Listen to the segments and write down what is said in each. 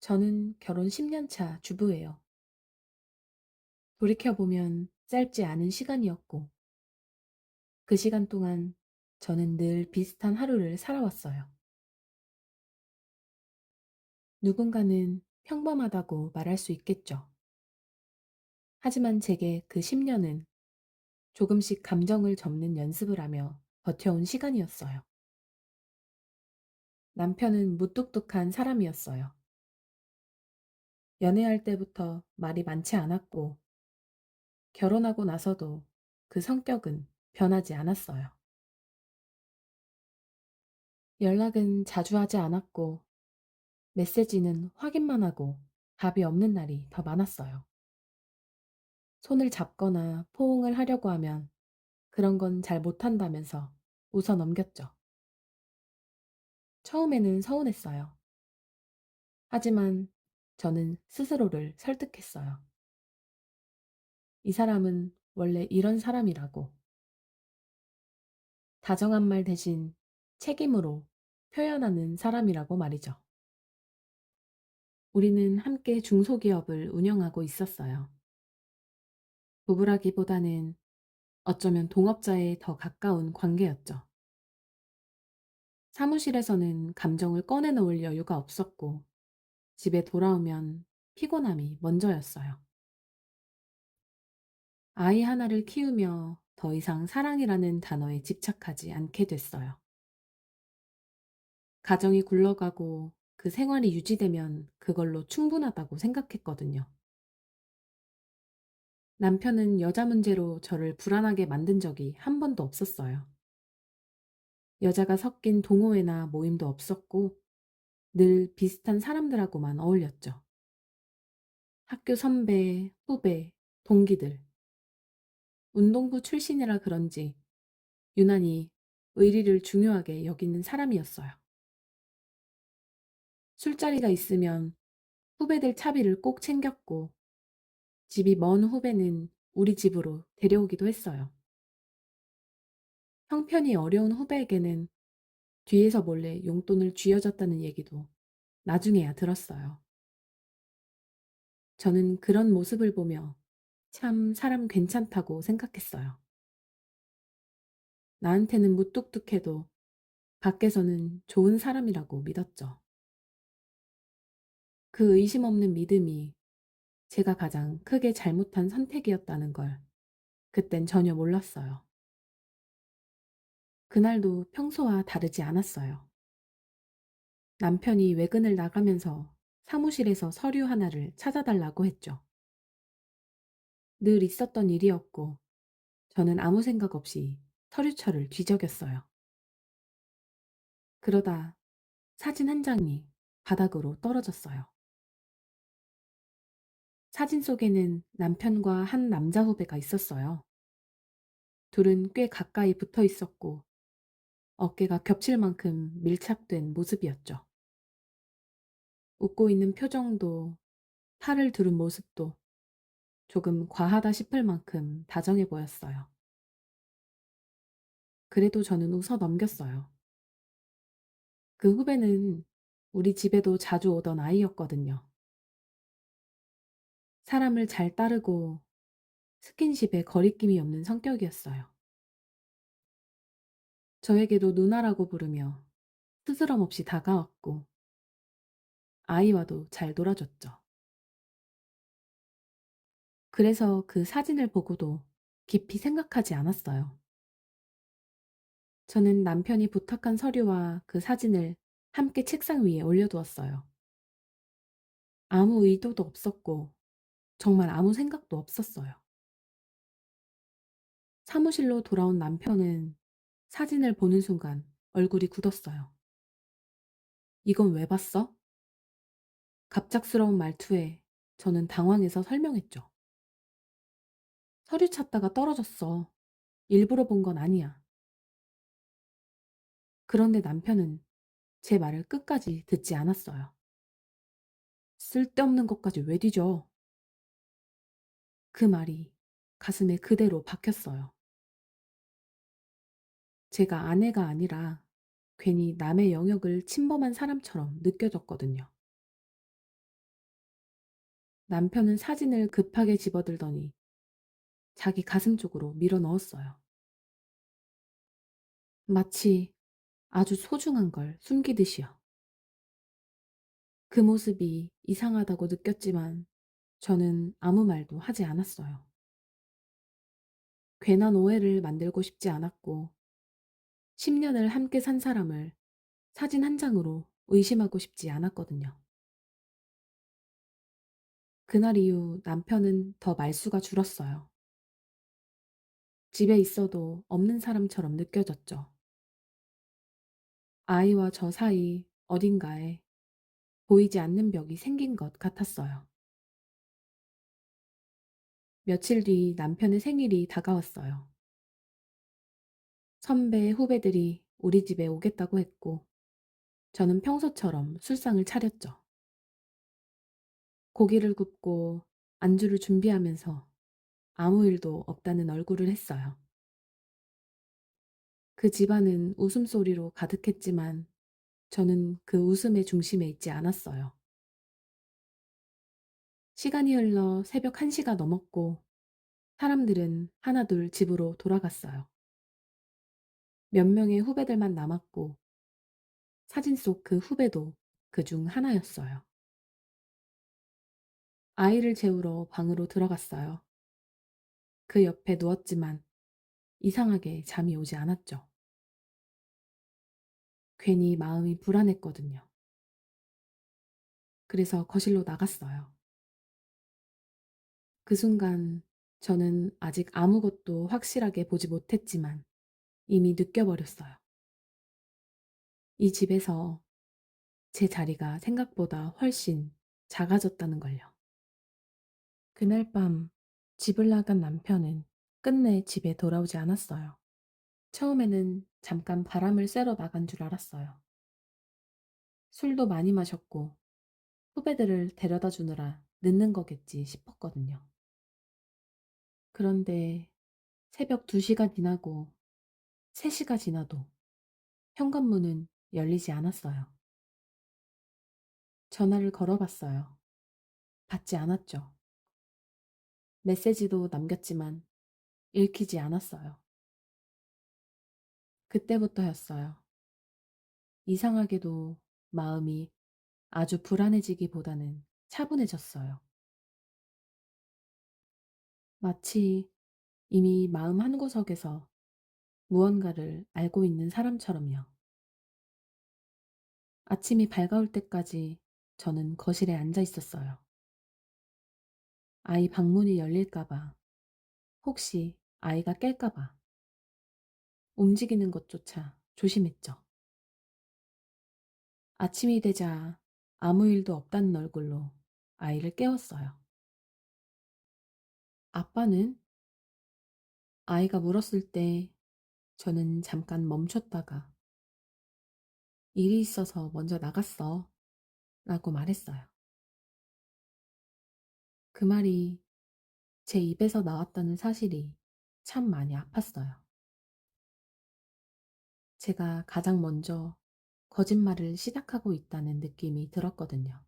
저는 결혼 10년 차 주부예요. 돌이켜보면 짧지 않은 시간이었고, 그 시간 동안 저는 늘 비슷한 하루를 살아왔어요. 누군가는 평범하다고 말할 수 있겠죠. 하지만 제게 그 10년은 조금씩 감정을 접는 연습을 하며 버텨온 시간이었어요. 남편은 무뚝뚝한 사람이었어요. 연애할 때부터 말이 많지 않았고, 결혼하고 나서도 그 성격은 변하지 않았어요. 연락은 자주 하지 않았고, 메시지는 확인만 하고 답이 없는 날이 더 많았어요. 손을 잡거나 포옹을 하려고 하면 그런 건 잘 못한다면서 웃어 넘겼죠. 처음에는 서운했어요. 하지만 저는 스스로를 설득했어요. 이 사람은 원래 이런 사람이라고. 다정한 말 대신 책임으로 표현하는 사람이라고 말이죠. 우리는 함께 중소기업을 운영하고 있었어요. 부부라기보다는 어쩌면 동업자에 더 가까운 관계였죠. 사무실에서는 감정을 꺼내놓을 여유가 없었고, 집에 돌아오면 피곤함이 먼저였어요. 아이 하나를 키우며 더 이상 사랑이라는 단어에 집착하지 않게 됐어요. 가정이 굴러가고 그 생활이 유지되면 그걸로 충분하다고 생각했거든요. 남편은 여자 문제로 저를 불안하게 만든 적이 한 번도 없었어요. 여자가 섞인 동호회나 모임도 없었고, 늘 비슷한 사람들하고만 어울렸죠. 학교 선배, 후배, 동기들. 운동부 출신이라 그런지 유난히 의리를 중요하게 여기는 사람이었어요. 술자리가 있으면 후배들 차비를 꼭 챙겼고, 집이 먼 후배는 우리 집으로 데려오기도 했어요. 형편이 어려운 후배에게는 뒤에서 몰래 용돈을 쥐어줬다는 얘기도 나중에야 들었어요. 저는 그런 모습을 보며 참 사람 괜찮다고 생각했어요. 나한테는 무뚝뚝해도 밖에서는 좋은 사람이라고 믿었죠. 그 의심 없는 믿음이 제가 가장 크게 잘못한 선택이었다는 걸 그땐 전혀 몰랐어요. 그날도 평소와 다르지 않았어요. 남편이 외근을 나가면서 사무실에서 서류 하나를 찾아달라고 했죠. 늘 있었던 일이었고 저는 아무 생각 없이 서류철을 뒤적였어요. 그러다 사진 한 장이 바닥으로 떨어졌어요. 사진 속에는 남편과 한 남자 후배가 있었어요. 둘은 꽤 가까이 붙어 있었고 어깨가 겹칠 만큼 밀착된 모습이었죠. 웃고 있는 표정도 팔을 두른 모습도 조금 과하다 싶을 만큼 다정해 보였어요. 그래도 저는 웃어 넘겼어요. 그 후배는 우리 집에도 자주 오던 아이였거든요. 사람을 잘 따르고 스킨십에 거리낌이 없는 성격이었어요. 저에게도 누나라고 부르며 스스럼 없이 다가왔고 아이와도 잘 놀아줬죠. 그래서 그 사진을 보고도 깊이 생각하지 않았어요. 저는 남편이 부탁한 서류와 그 사진을 함께 책상 위에 올려두었어요. 아무 의도도 없었고 정말 아무 생각도 없었어요. 사무실로 돌아온 남편은 사진을 보는 순간 얼굴이 굳었어요. "이건 왜 봤어?" 갑작스러운 말투에 저는 당황해서 설명했죠. "서류 찾다가 떨어졌어. 일부러 본 건 아니야." 그런데 남편은 제 말을 끝까지 듣지 않았어요. "쓸데없는 것까지 왜 뒤져?" 그 말이 가슴에 그대로 박혔어요. 제가 아내가 아니라 괜히 남의 영역을 침범한 사람처럼 느껴졌거든요. 남편은 사진을 급하게 집어들더니 자기 가슴 쪽으로 밀어 넣었어요. 마치 아주 소중한 걸 숨기듯이요. 그 모습이 이상하다고 느꼈지만 저는 아무 말도 하지 않았어요. 괜한 오해를 만들고 싶지 않았고 10년을 함께 산 사람을 사진 한 장으로 의심하고 싶지 않았거든요. 그날 이후 남편은 더 말수가 줄었어요. 집에 있어도 없는 사람처럼 느껴졌죠. 아이와 저 사이 어딘가에 보이지 않는 벽이 생긴 것 같았어요. 며칠 뒤 남편의 생일이 다가왔어요. 선배, 후배들이 우리 집에 오겠다고 했고, 저는 평소처럼 술상을 차렸죠. 고기를 굽고 안주를 준비하면서 아무 일도 없다는 얼굴을 했어요. 그 집안은 웃음소리로 가득했지만 저는 그 웃음의 중심에 있지 않았어요. 시간이 흘러 새벽 1시가 넘었고 사람들은 하나둘 집으로 돌아갔어요. 몇 명의 후배들만 남았고 사진 속 그 후배도 그중 하나였어요. 아이를 재우러 방으로 들어갔어요. 그 옆에 누웠지만 이상하게 잠이 오지 않았죠. 괜히 마음이 불안했거든요. 그래서 거실로 나갔어요. 그 순간 저는 아직 아무것도 확실하게 보지 못했지만 이미 느껴버렸어요. 이 집에서 제 자리가 생각보다 훨씬 작아졌다는 걸요. 그날 밤 집을 나간 남편은 끝내 집에 돌아오지 않았어요. 처음에는 잠깐 바람을 쐬러 나간 줄 알았어요. 술도 많이 마셨고 후배들을 데려다 주느라 늦는 거겠지 싶었거든요. 그런데 새벽 2시가 지나고 3시가 지나도 현관문은 열리지 않았어요. 전화를 걸어봤어요. 받지 않았죠. 메시지도 남겼지만 읽히지 않았어요. 그때부터였어요. 이상하게도 마음이 아주 불안해지기보다는 차분해졌어요. 마치 이미 마음 한구석에서 무언가를 알고 있는 사람처럼요. 아침이 밝아올 때까지 저는 거실에 앉아 있었어요. 아이 방문이 열릴까봐, 혹시 아이가 깰까봐 움직이는 것조차 조심했죠. 아침이 되자 아무 일도 없다는 얼굴로 아이를 깨웠어요. 아빠는? 아이가 물었을 때 저는 잠깐 멈췄다가 일이 있어서 먼저 나갔어 라고 말했어요. 그 말이 제 입에서 나왔다는 사실이 참 많이 아팠어요. 제가 가장 먼저 거짓말을 시작하고 있다는 느낌이 들었거든요.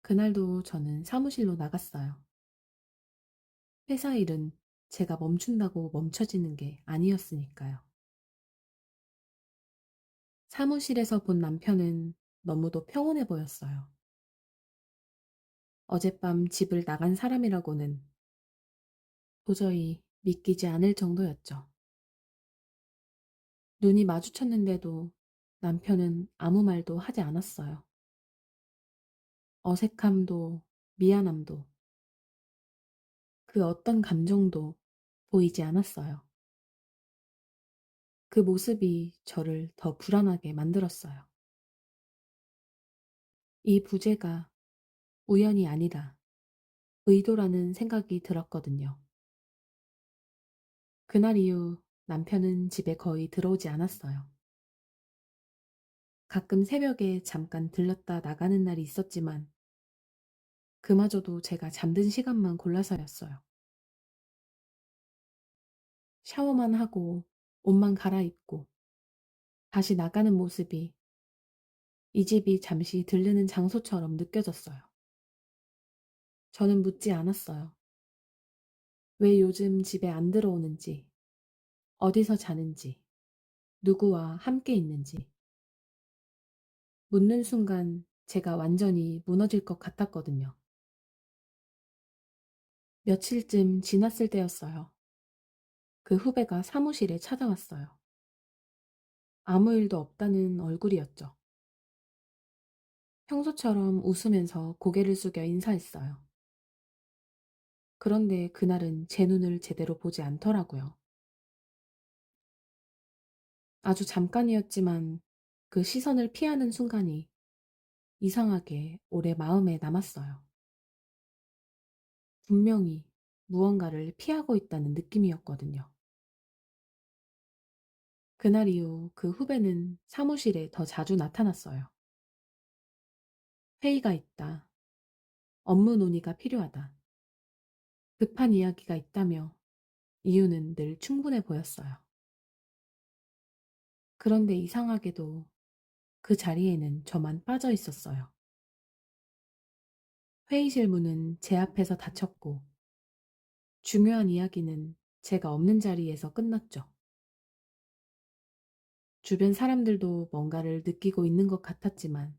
그날도 저는 사무실로 나갔어요. 회사 일은 제가 멈춘다고 멈춰지는 게 아니었으니까요. 사무실에서 본 남편은 너무도 평온해 보였어요. 어젯밤 집을 나간 사람이라고는 도저히 믿기지 않을 정도였죠. 눈이 마주쳤는데도 남편은 아무 말도 하지 않았어요. 어색함도 미안함도 그 어떤 감정도 보이지 않았어요. 그 모습이 저를 더 불안하게 만들었어요. 이 부재가 우연이 아니라 의도라는 생각이 들었거든요. 그날 이후 남편은 집에 거의 들어오지 않았어요. 가끔 새벽에 잠깐 들렀다 나가는 날이 있었지만 그마저도 제가 잠든 시간만 골라서였어요. 샤워만 하고 옷만 갈아입고 다시 나가는 모습이 이 집이 잠시 들르는 장소처럼 느껴졌어요. 저는 묻지 않았어요. 왜 요즘 집에 안 들어오는지, 어디서 자는지, 누구와 함께 있는지. 묻는 순간 제가 완전히 무너질 것 같았거든요. 며칠쯤 지났을 때였어요. 그 후배가 사무실에 찾아왔어요. 아무 일도 없다는 얼굴이었죠. 평소처럼 웃으면서 고개를 숙여 인사했어요. 그런데 그날은 제 눈을 제대로 보지 않더라고요. 아주 잠깐이었지만 그 시선을 피하는 순간이 이상하게 오래 마음에 남았어요. 분명히 무언가를 피하고 있다는 느낌이었거든요. 그날 이후 그 후배는 사무실에 더 자주 나타났어요. 회의가 있다. 업무 논의가 필요하다. 급한 이야기가 있다며 이유는 늘 충분해 보였어요. 그런데 이상하게도 그 자리에는 저만 빠져 있었어요. 회의실 문은 제 앞에서 닫혔고 중요한 이야기는 제가 없는 자리에서 끝났죠. 주변 사람들도 뭔가를 느끼고 있는 것 같았지만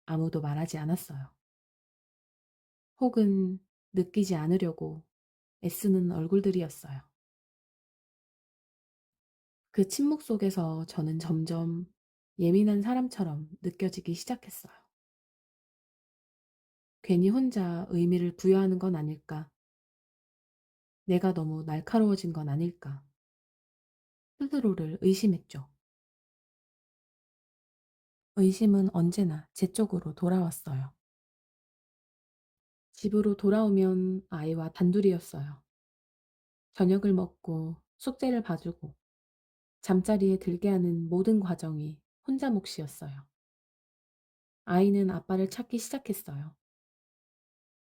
아무도 말하지 않았어요. 혹은 느끼지 않으려고 애쓰는 얼굴들이었어요. 그 침묵 속에서 저는 점점 예민한 사람처럼 느껴지기 시작했어요. 괜히 혼자 의미를 부여하는 건 아닐까? 내가 너무 날카로워진 건 아닐까? 스스로를 의심했죠. 의심은 언제나 제 쪽으로 돌아왔어요. 집으로 돌아오면 아이와 단둘이었어요. 저녁을 먹고 숙제를 봐주고 잠자리에 들게 하는 모든 과정이 혼자 몫이었어요. 아이는 아빠를 찾기 시작했어요.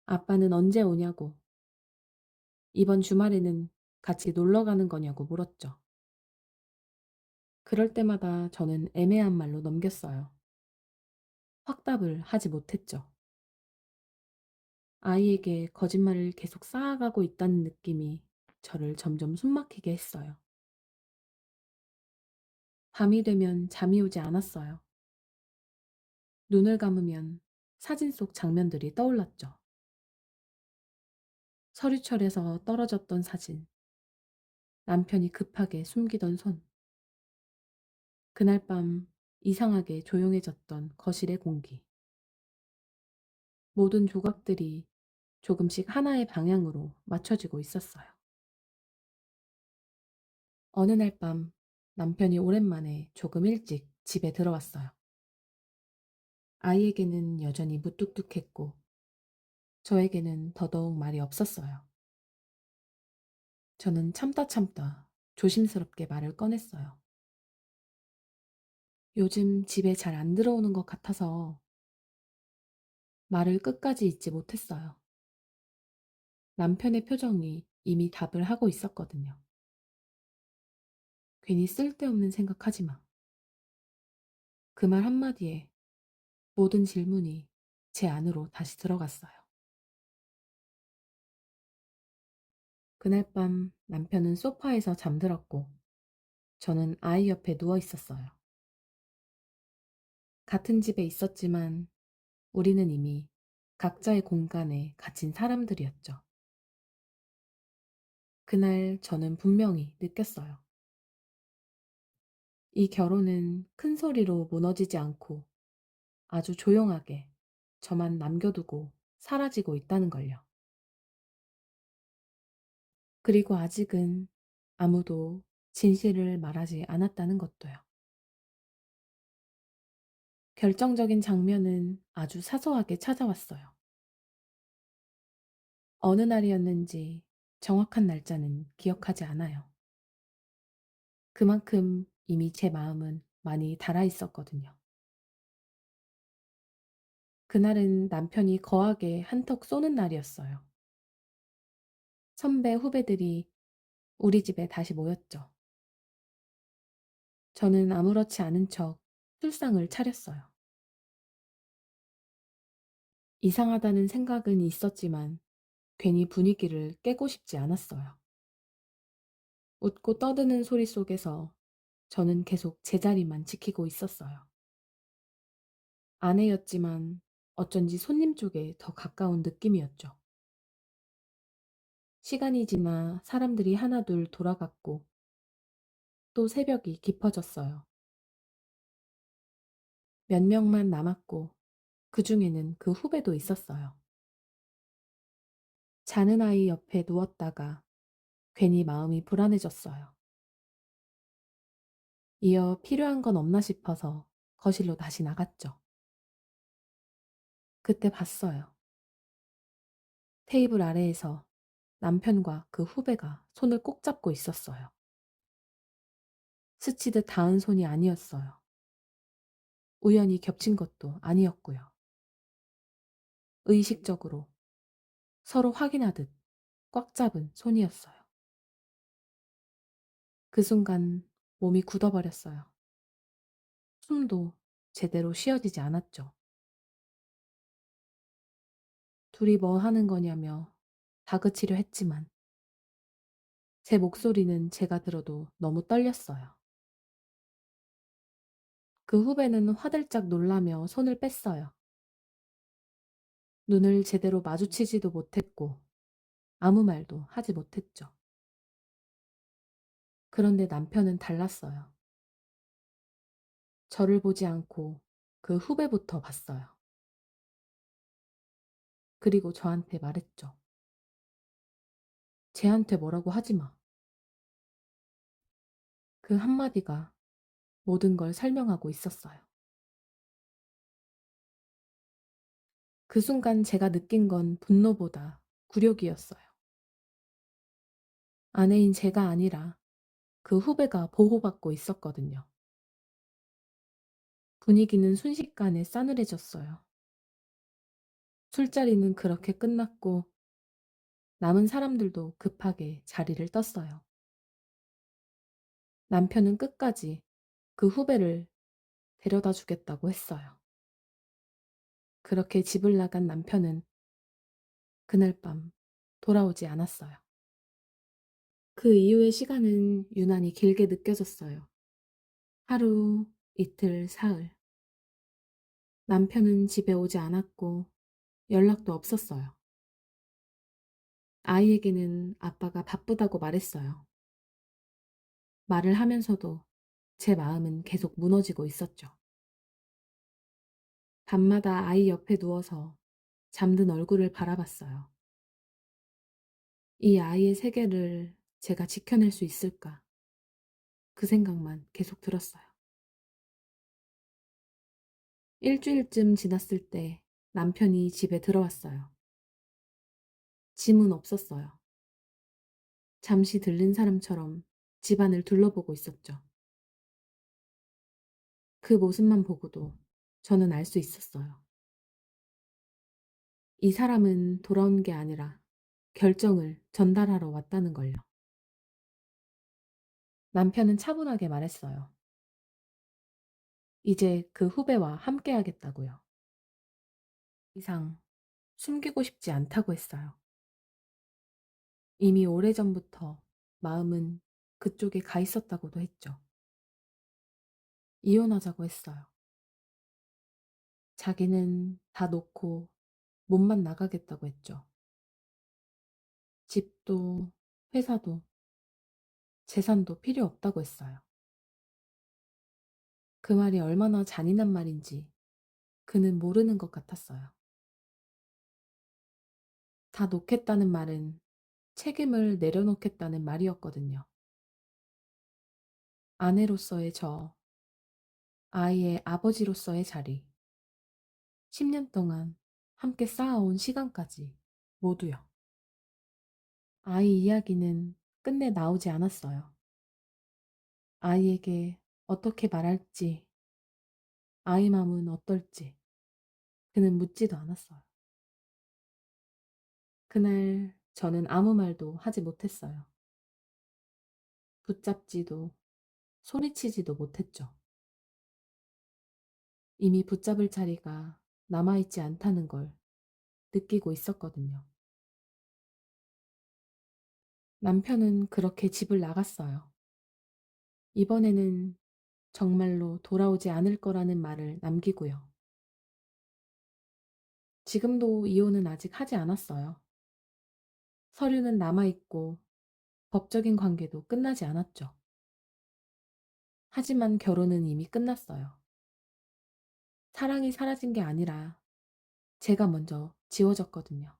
아빠는 언제 오냐고, 이번 주말에는 같이 놀러 가는 거냐고 물었죠. 그럴 때마다 저는 애매한 말로 넘겼어요. 확답을 하지 못했죠. 아이에게 거짓말을 계속 쌓아가고 있다는 느낌이 저를 점점 숨막히게 했어요. 밤이 되면 잠이 오지 않았어요. 눈을 감으면 사진 속 장면들이 떠올랐죠. 서류철에서 떨어졌던 사진, 남편이 급하게 숨기던 손, 그날 밤 이상하게 조용해졌던 거실의 공기. 모든 조각들이 조금씩 하나의 방향으로 맞춰지고 있었어요. 어느 날 밤 남편이 오랜만에 조금 일찍 집에 들어왔어요. 아이에게는 여전히 무뚝뚝했고 저에게는 더더욱 말이 없었어요. 저는 참다 참다 조심스럽게 말을 꺼냈어요. 요즘 집에 잘 안 들어오는 것 같아서 말을 끝까지 잇지 못했어요. 남편의 표정이 이미 답을 하고 있었거든요. 괜히 쓸데없는 생각하지 마. 그 말 한마디에 모든 질문이 제 안으로 다시 들어갔어요. 그날 밤 남편은 소파에서 잠들었고 저는 아이 옆에 누워 있었어요. 같은 집에 있었지만 우리는 이미 각자의 공간에 갇힌 사람들이었죠. 그날 저는 분명히 느꼈어요. 이 결혼은 큰 소리로 무너지지 않고 아주 조용하게 저만 남겨두고 사라지고 있다는 걸요. 그리고 아직은 아무도 진실을 말하지 않았다는 것도요. 결정적인 장면은 아주 사소하게 찾아왔어요. 어느 날이었는지 정확한 날짜는 기억하지 않아요. 그만큼 이미 제 마음은 많이 닳아 있었거든요. 그날은 남편이 거하게 한턱 쏘는 날이었어요. 선배 후배들이 우리 집에 다시 모였죠. 저는 아무렇지 않은 척 술상을 차렸어요. 이상하다는 생각은 있었지만 괜히 분위기를 깨고 싶지 않았어요. 웃고 떠드는 소리 속에서 저는 계속 제자리만 지키고 있었어요. 아내였지만 어쩐지 손님 쪽에 더 가까운 느낌이었죠. 시간이 지나 사람들이 하나둘 돌아갔고 또 새벽이 깊어졌어요. 몇 명만 남았고 그중에는 그 후배도 있었어요. 자는 아이 옆에 누웠다가 괜히 마음이 불안해졌어요. 이어 필요한 건 없나 싶어서 거실로 다시 나갔죠. 그때 봤어요. 테이블 아래에서 남편과 그 후배가 손을 꼭 잡고 있었어요. 스치듯 닿은 손이 아니었어요. 우연히 겹친 것도 아니었고요. 의식적으로 서로 확인하듯 꽉 잡은 손이었어요. 그 순간 몸이 굳어버렸어요. 숨도 제대로 쉬어지지 않았죠. 둘이 뭐 하는 거냐며 다그치려 했지만 제 목소리는 제가 들어도 너무 떨렸어요. 그 후배는 화들짝 놀라며 손을 뺐어요. 눈을 제대로 마주치지도 못했고 아무 말도 하지 못했죠. 그런데 남편은 달랐어요. 저를 보지 않고 그 후배부터 봤어요. 그리고 저한테 말했죠. 쟤한테 뭐라고 하지 마. 그 한마디가 모든 걸 설명하고 있었어요. 그 순간 제가 느낀 건 분노보다 굴욕이었어요. 아내인 제가 아니라 그 후배가 보호받고 있었거든요. 분위기는 순식간에 싸늘해졌어요. 술자리는 그렇게 끝났고 남은 사람들도 급하게 자리를 떴어요. 남편은 끝까지 그 후배를 데려다 주겠다고 했어요. 그렇게 집을 나간 남편은 그날 밤 돌아오지 않았어요. 그 이후의 시간은 유난히 길게 느껴졌어요. 하루, 이틀, 사흘. 남편은 집에 오지 않았고 연락도 없었어요. 아이에게는 아빠가 바쁘다고 말했어요. 말을 하면서도 제 마음은 계속 무너지고 있었죠. 밤마다 아이 옆에 누워서 잠든 얼굴을 바라봤어요. 이 아이의 세계를 제가 지켜낼 수 있을까? 그 생각만 계속 들었어요. 일주일쯤 지났을 때 남편이 집에 들어왔어요. 짐은 없었어요. 잠시 들른 사람처럼 집안을 둘러보고 있었죠. 그 모습만 보고도 저는 알 수 있었어요. 이 사람은 돌아온 게 아니라 결정을 전달하러 왔다는 걸요. 남편은 차분하게 말했어요. 이제 그 후배와 함께 하겠다고요. 이상 숨기고 싶지 않다고 했어요. 이미 오래전부터 마음은 그쪽에 가 있었다고도 했죠. 이혼하자고 했어요. 자기는 다 놓고 몸만 나가겠다고 했죠. 집도 회사도 재산도 필요 없다고 했어요. 그 말이 얼마나 잔인한 말인지 그는 모르는 것 같았어요. 다 놓겠다는 말은 책임을 내려놓겠다는 말이었거든요. 아내로서의 저, 아이의 아버지로서의 자리, 10년 동안 함께 쌓아온 시간까지 모두요. 아이 이야기는 끝내 나오지 않았어요. 아이에게 어떻게 말할지, 아이 마음은 어떨지 그는 묻지도 않았어요. 그날 저는 아무 말도 하지 못했어요. 붙잡지도 소리치지도 못했죠. 이미 붙잡을 자리가 남아있지 않다는 걸 느끼고 있었거든요. 남편은 그렇게 집을 나갔어요. 이번에는 정말로 돌아오지 않을 거라는 말을 남기고요. 지금도 이혼은 아직 하지 않았어요. 서류는 남아있고 법적인 관계도 끝나지 않았죠. 하지만 결혼은 이미 끝났어요. 사랑이 사라진 게 아니라 제가 먼저 지워졌거든요.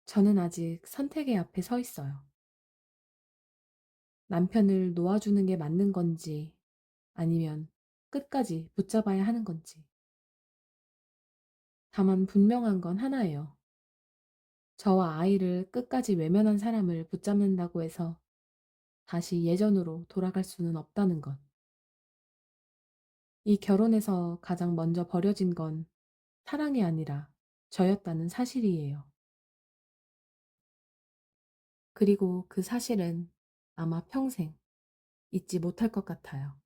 저는 아직 선택의 앞에 서 있어요. 남편을 놓아주는 게 맞는 건지 아니면 끝까지 붙잡아야 하는 건지. 다만 분명한 건 하나예요. 저와 아이를 끝까지 외면한 사람을 붙잡는다고 해서 다시 예전으로 돌아갈 수는 없다는 것. 이 결혼에서 가장 먼저 버려진 건 사랑이 아니라 저였다는 사실이에요. 그리고 그 사실은 아마 평생 잊지 못할 것 같아요.